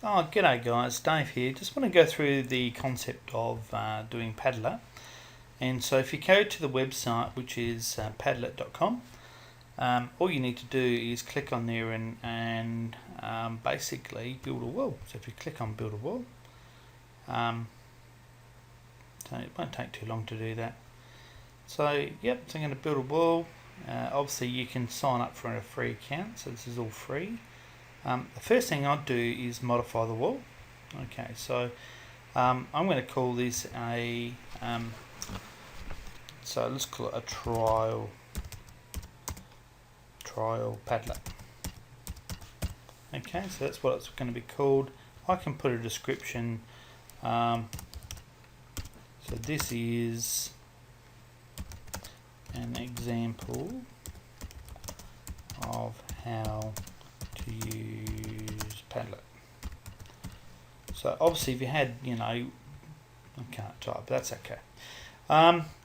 Oh, g'day guys, Dave here. Just want to go through the concept of doing Padlet. And so if you go to the website, which is padlet.com, all you need to do is click on there and basically build a wall. So if you click on build a wall, so it won't take too long to do that. So yep, so I'm going to build a wall. Obviously you can sign up for a free account, so this is all free. The first thing I'd do is modify the wall. Okay, so I'm going to call this a, so let's call it a trial Padlet. Okay, so that's what it's going to be called. I can put a description. So this is an example of how to use Padlet. So obviously if you had, I can't type, but that's okay.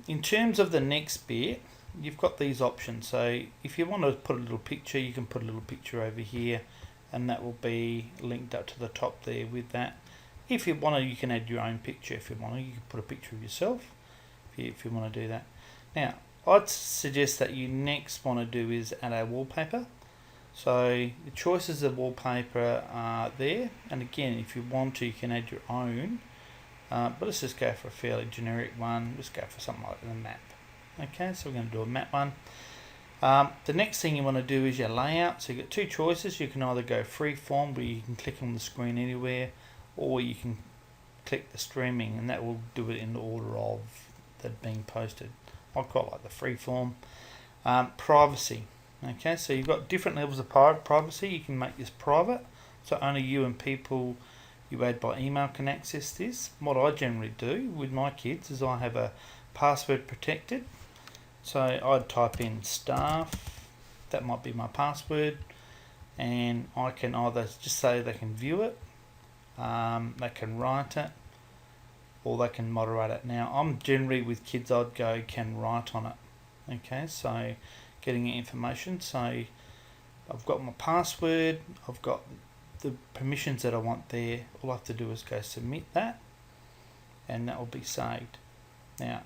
In terms of the next bit, you've got these options. So if you want to put a little picture, you can put a little picture over here, and that will be linked up to the top there with that. If you want to, you can add your own picture. If you want to, you can put a picture of yourself if you want to do that. Now I'd suggest that you next want to do is add a wallpaper. So the choices of wallpaper are there, and again if you want to you can add your own, but let's just go for a fairly generic one. Let's go for something like the map. Okay, so we're going to do a map one. The next thing you want to do is your layout. So you've got two choices. You can either go freeform, where you can click on the screen anywhere, or you can click the streaming, and that will do it in the order of that being posted. I quite like the freeform. Privacy. Okay, so you've got different levels of privacy. You can make this private, so only you and people you add by email can access this. What I generally do with my kids is I have a password protected. So I'd type in staff, that might be my password, and I can either just say they can view it, they can write it, or they can moderate it. Now I'm generally with kids, I'd go can write on it. Okay, so getting information. So I've got my password, I've got the permissions that I want there. All I have to do is go submit that, and that will be saved. Now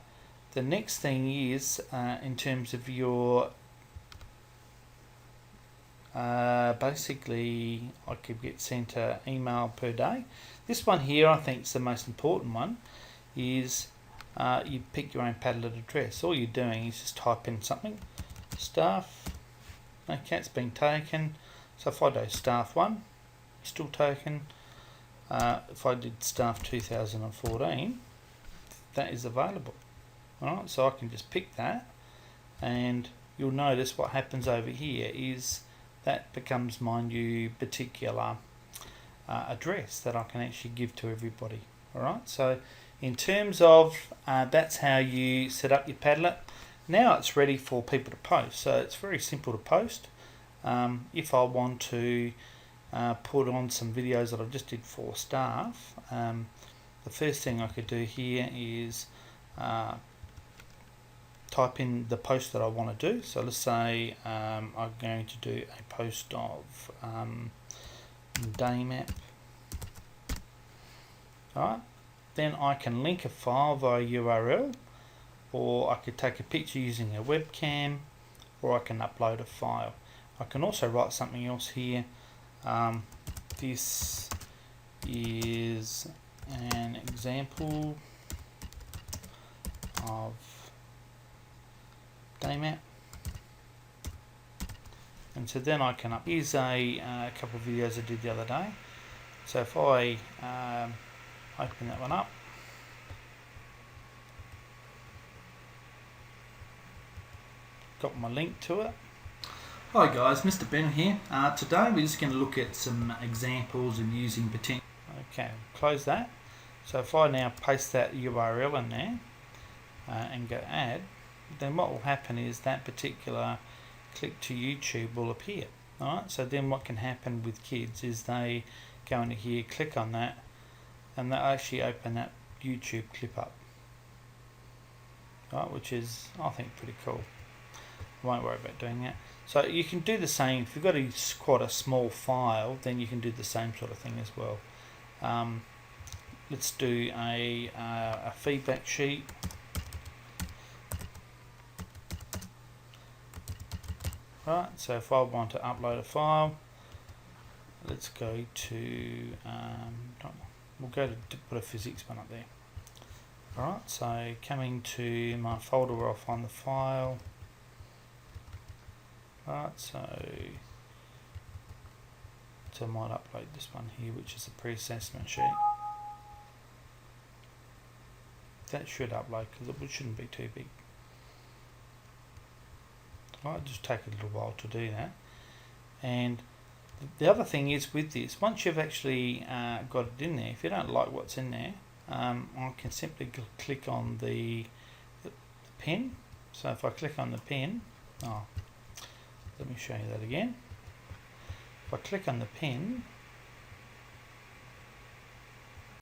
the next thing is in terms of your basically I could get sent an email per day. This one here I think is the most important one, is you pick your own Padlet address. All you're doing is just type in something, staff, okay, it's been taken. So if I do staff 1, still taken. If I did staff 2014, that is available. Alright, so I can just pick that, and you'll notice what happens over here is that becomes my new particular address that I can actually give to everybody. Alright, so in terms of that's how you set up your Padlet. Now it's ready for people to post, so it's very simple to post. If I want to put on some videos that I just did for staff, the first thing I could do here is type in the post that I want to do. So let's say I'm going to do a post of day map. Alright, then I can link a file via URL, or I could take a picture using a webcam, or I can upload a file. I can also write something else here. This is an example of day map, and so then I can here's a couple of videos I did the other day. So if I open that one up, got my link to it. Hi guys, Mr. Bennett here. Today we're just going to look at some examples of using potential. Okay, close that. So if I now paste that URL in there and go add, then what will happen is that particular click to YouTube will appear. Alright, so then what can happen with kids is they go into here, click on that, and they'll actually open that YouTube clip up. Right, which is, I think, pretty cool. I won't worry about doing that. So you can do the same. If you've got quite a small file, then you can do the same sort of thing as well. Let's do a feedback sheet. Right, so if I want to upload a file, let's go to, we'll go to put a physics one up there. Alright, so coming to my folder where I'll find the file. Right, so I might upload this one here, which is the pre-assessment sheet. That should upload because it shouldn't be too big. Right, just take a little while to do that. And the other thing is with this, once you've actually got it in there, if you don't like what's in there, I can simply click on the pen. So if I click on the pen, let me show you that again. If I click on the pen,